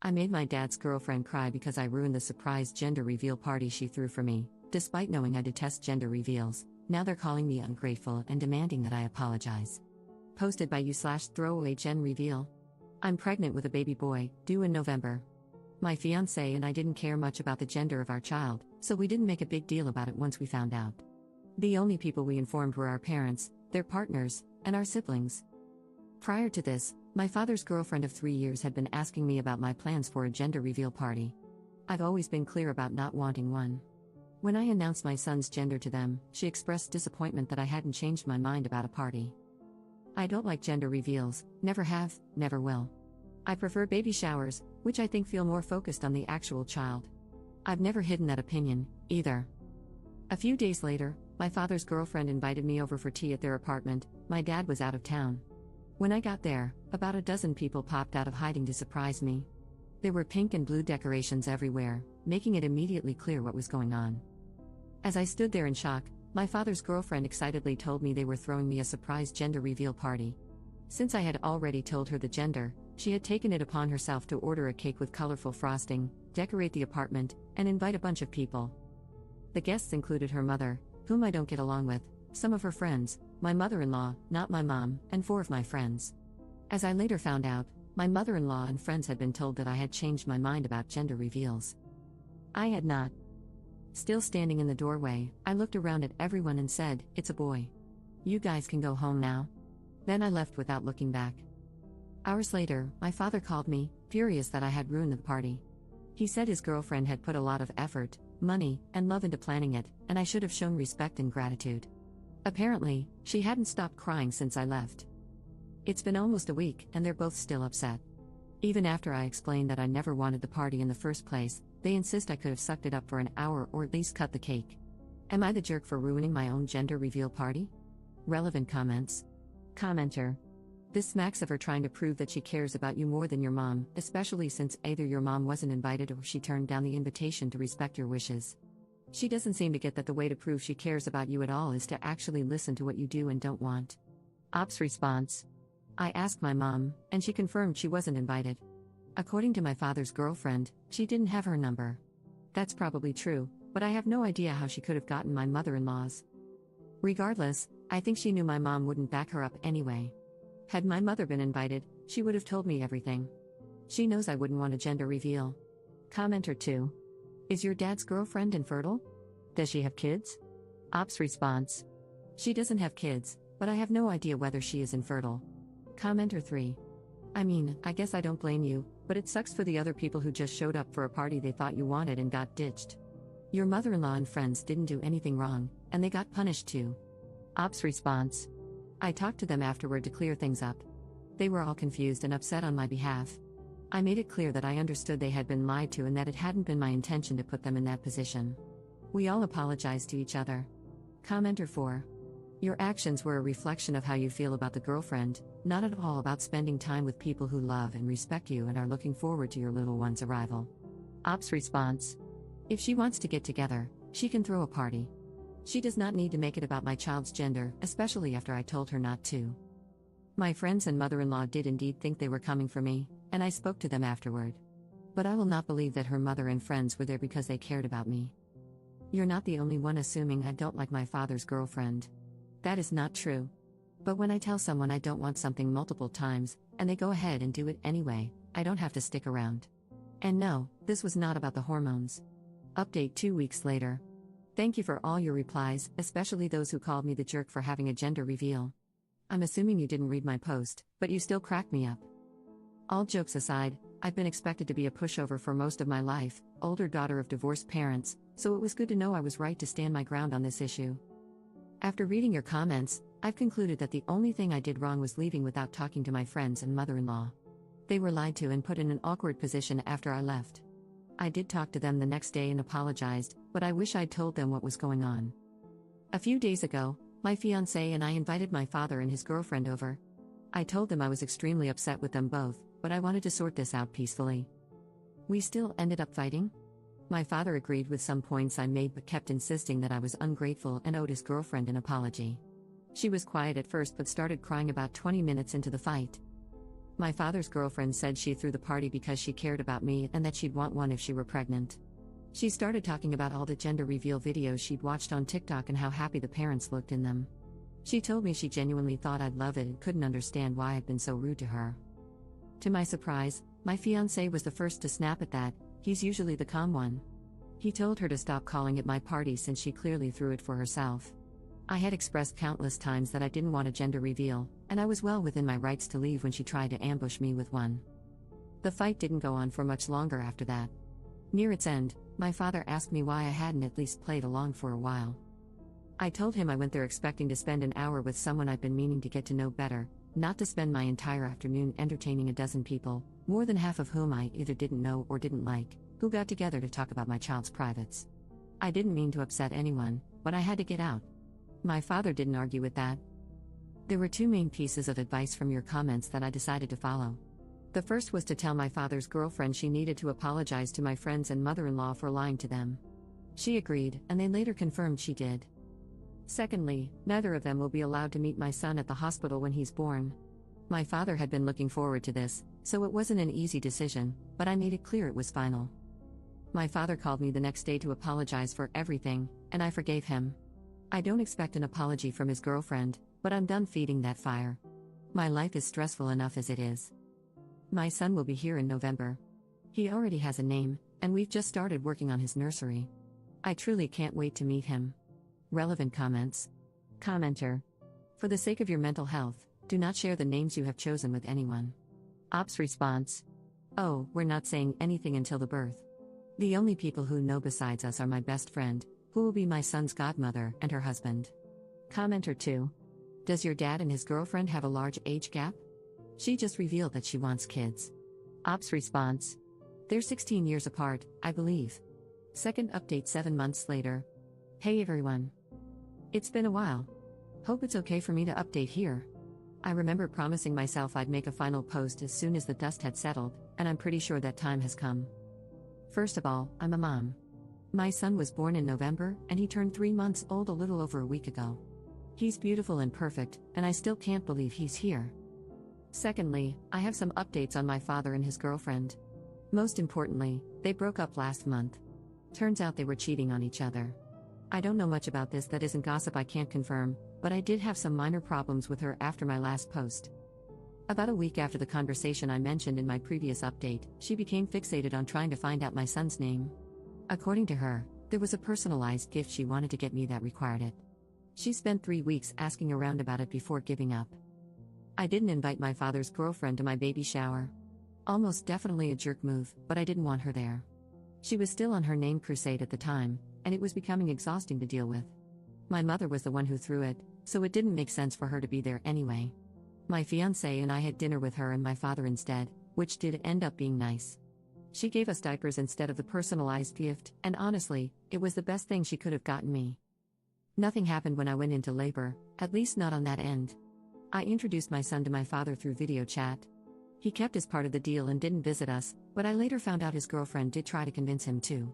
I made my dad's girlfriend cry because I ruined the surprise gender reveal party she threw for me. Despite knowing I detest gender reveals, now they're calling me ungrateful and demanding that I apologize. Posted by you/throwaway gen reveal. I'm pregnant with a baby boy, due in November. My fiancé and I didn't care much about the gender of our child, so we didn't make a big deal about it once we found out. The only people we informed were our parents, their partners, and our siblings. Prior to this, my father's girlfriend of 3 years had been asking me about my plans for a gender reveal party. I've always been clear about not wanting one. When I announced my son's gender to them, she expressed disappointment that I hadn't changed my mind about a party. I don't like gender reveals, never have, never will. I prefer baby showers, which I think feel more focused on the actual child. I've never hidden that opinion, either. A few days later, my father's girlfriend invited me over for tea at their apartment. My dad was out of town. When I got there, about a dozen people popped out of hiding to surprise me. There were pink and blue decorations everywhere, making it immediately clear what was going on. As I stood there in shock, my father's girlfriend excitedly told me they were throwing me a surprise gender reveal party. Since I had already told her the gender, she had taken it upon herself to order a cake with colorful frosting, decorate the apartment, and invite a bunch of people. The guests included her mother, whom I don't get along with, some of her friends, my mother-in-law, not my mom, and 4 of my friends. As I later found out, my mother-in-law and friends had been told that I had changed my mind about gender reveals. I had not. Still standing in the doorway, I looked around at everyone and said, "It's a boy. You guys can go home now." Then I left without looking back. Hours later, my father called me, furious that I had ruined the party. He said his girlfriend had put a lot of effort, money, and love into planning it, and I should have shown respect and gratitude. Apparently, she hadn't stopped crying since I left. It's been almost a week, and they're both still upset. Even after I explained that I never wanted the party in the first place, they insist I could have sucked it up for an hour or at least cut the cake. Am I the jerk for ruining my own gender reveal party? Relevant comments. Commenter. This smacks of her trying to prove that she cares about you more than your mom, especially since either your mom wasn't invited or she turned down the invitation to respect your wishes. She doesn't seem to get that the way to prove she cares about you at all is to actually listen to what you do and don't want. Ops response. I asked my mom, and she confirmed she wasn't invited. According to my father's girlfriend, she didn't have her number. That's probably true, but I have no idea how she could have gotten my mother-in-law's. Regardless, I think she knew my mom wouldn't back her up anyway. Had my mother been invited, she would have told me everything. She knows I wouldn't want a gender reveal. Commenter 2. Is your dad's girlfriend infertile? Does she have kids? Ops response. She doesn't have kids, but I have no idea whether she is infertile. Commenter 3. I mean, I guess I don't blame you, but it sucks for the other people who just showed up for a party they thought you wanted and got ditched. Your mother-in-law and friends didn't do anything wrong, and they got punished too. Ops response. I talked to them afterward to clear things up. They were all confused and upset on my behalf. I made it clear that I understood they had been lied to and that it hadn't been my intention to put them in that position. We all apologized to each other. Commenter 4. Your actions were a reflection of how you feel about the girlfriend, not at all about spending time with people who love and respect you and are looking forward to your little one's arrival. Ops response. If she wants to get together, she can throw a party. She does not need to make it about my child's gender, especially after I told her not to. My friends and mother-in-law did indeed think they were coming for me, and I spoke to them afterward. But I will not believe that her mother and friends were there because they cared about me. You're not the only one assuming I don't like my father's girlfriend. That is not true. But when I tell someone I don't want something multiple times, and they go ahead and do it anyway, I don't have to stick around. And no, this was not about the hormones. Update 2 weeks later. Thank you for all your replies, especially those who called me the jerk for having a gender reveal. I'm assuming you didn't read my post, but you still cracked me up. All jokes aside, I've been expected to be a pushover for most of my life, older daughter of divorced parents, so it was good to know I was right to stand my ground on this issue. After reading your comments, I've concluded that the only thing I did wrong was leaving without talking to my friends and mother-in-law. They were lied to and put in an awkward position after I left. I did talk to them the next day and apologized, but I wish I'd told them what was going on. A few days ago, my fiancé and I invited my father and his girlfriend over. I told them I was extremely upset with them both, but I wanted to sort this out peacefully. We still ended up fighting. My father agreed with some points I made but kept insisting that I was ungrateful and owed his girlfriend an apology. She was quiet at first but started crying about 20 minutes into the fight. My father's girlfriend said she threw the party because she cared about me and that she'd want one if she were pregnant. She started talking about all the gender reveal videos she'd watched on TikTok and how happy the parents looked in them. She told me she genuinely thought I'd love it and couldn't understand why I'd been so rude to her. To my surprise, my fiancé was the first to snap at that. He's usually the calm one. He told her to stop calling it my party since she clearly threw it for herself. I had expressed countless times that I didn't want a gender reveal, and I was well within my rights to leave when she tried to ambush me with one. The fight didn't go on for much longer after that. Near its end, my father asked me why I hadn't at least played along for a while. I told him I went there expecting to spend an hour with someone I'd been meaning to get to know better, not to spend my entire afternoon entertaining a dozen people, more than half of whom I either didn't know or didn't like, who got together to talk about my child's privates. I didn't mean to upset anyone, but I had to get out. My father didn't argue with that. There were two main pieces of advice from your comments that I decided to follow. The first was to tell my father's girlfriend she needed to apologize to my friends and mother-in-law for lying to them. She agreed, and they later confirmed she did. Secondly, neither of them will be allowed to meet my son at the hospital when he's born. My father had been looking forward to this, so it wasn't an easy decision, but I made it clear it was final. My father called me the next day to apologize for everything, and I forgave him. I don't expect an apology from his girlfriend, but I'm done feeding that fire. My life is stressful enough as it is. My son will be here in November. He already has a name, and we've just started working on his nursery. I truly can't wait to meet him. Relevant comments. Commenter. For the sake of your mental health, do not share the names you have chosen with anyone. Ops response. Oh, we're not saying anything until the birth. The only people who know besides us are my best friend, who will be my son's godmother, and her husband. Commenter 2. Does your dad and his girlfriend have a large age gap? She just revealed that she wants kids. Ops response. They're 16 years apart, I believe. Second update 7 months later. Hey everyone. It's been a while. Hope it's okay for me to update here. I remember promising myself I'd make a final post as soon as the dust had settled, and I'm pretty sure that time has come. First of all, I'm a mom. My son was born in November, and he turned 3 months old a little over a week ago. He's beautiful and perfect, and I still can't believe he's here. Secondly, I have some updates on my father and his girlfriend. Most importantly, they broke up last month. Turns out they were cheating on each other. I don't know much about this that isn't gossip I can't confirm, but I did have some minor problems with her after my last post. About a week after the conversation I mentioned in my previous update, she became fixated on trying to find out my son's name. According to her, there was a personalized gift she wanted to get me that required it. She spent 3 weeks asking around about it before giving up. I didn't invite my father's girlfriend to my baby shower. Almost definitely a jerk move, but I didn't want her there. She was still on her name crusade at the time, and it was becoming exhausting to deal with. My mother was the one who threw it, so it didn't make sense for her to be there anyway. My fiancé and I had dinner with her and my father instead, which did end up being nice. She gave us diapers instead of the personalized gift, and honestly, it was the best thing she could have gotten me. Nothing happened when I went into labor, at least not on that end. I introduced my son to my father through video chat. He kept his part of the deal and didn't visit us, but I later found out his girlfriend did try to convince him to.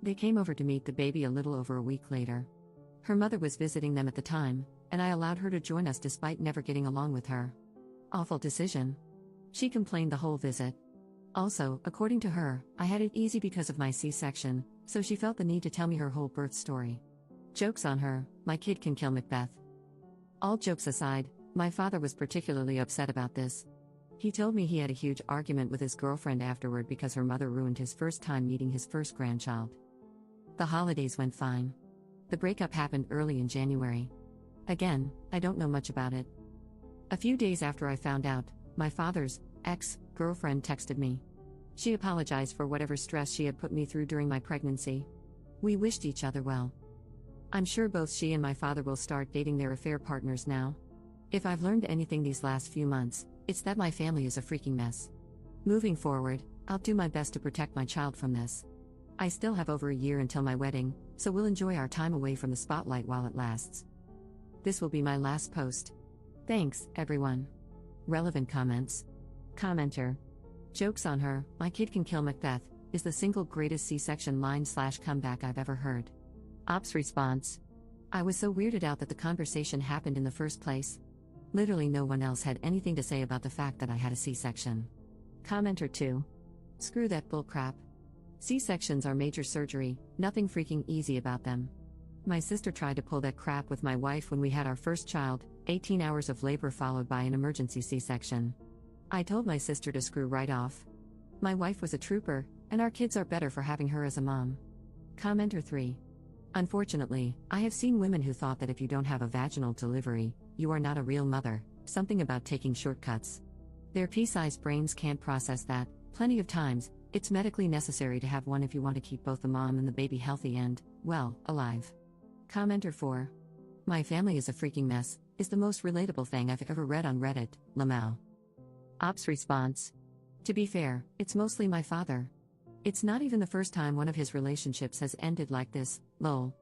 They came over to meet the baby a little over a week later. Her mother was visiting them at the time, and I allowed her to join us despite never getting along with her. Awful decision. She complained the whole visit. Also, according to her, I had it easy because of my C-section, so she felt the need to tell me her whole birth story. Joke's on her, my kid can kill Macbeth. All jokes aside, my father was particularly upset about this. He told me he had a huge argument with his girlfriend afterward because her mother ruined his first time meeting his first grandchild. The holidays went fine. The breakup happened early in January. Again, I don't know much about it. A few days after I found out, my father's ex-girlfriend texted me. She apologized for whatever stress she had put me through during my pregnancy. We wished each other well. I'm sure both she and my father will start dating their affair partners now. If I've learned anything these last few months, it's that my family is a freaking mess. Moving forward, I'll do my best to protect my child from this. I still have over a year until my wedding, so we'll enjoy our time away from the spotlight while it lasts. This will be my last post. Thanks, everyone. Relevant comments. Commenter. Joke's on her, my kid can kill Macbeth, is the single greatest C-section line/comeback I've ever heard. Ops response. I was so weirded out that the conversation happened in the first place. Literally no one else had anything to say about the fact that I had a C-section. Commenter 2. Screw that bullcrap. C-sections are major surgery, nothing freaking easy about them. My sister tried to pull that crap with my wife when we had our first child, 18 hours of labor followed by an emergency C-section. I told my sister to screw right off. My wife was a trooper, and our kids are better for having her as a mom. Commenter 3. Unfortunately, I have seen women who thought that if you don't have a vaginal delivery, you are not a real mother, something about taking shortcuts. Their pea-sized brains can't process that. Plenty of times, it's medically necessary to have one if you want to keep both the mom and the baby healthy and, well, alive. Commenter 4. My family is a freaking mess, is the most relatable thing I've ever read on Reddit, Lamau. Ops response. To be fair, it's mostly my father. It's not even the first time one of his relationships has ended like this, lol.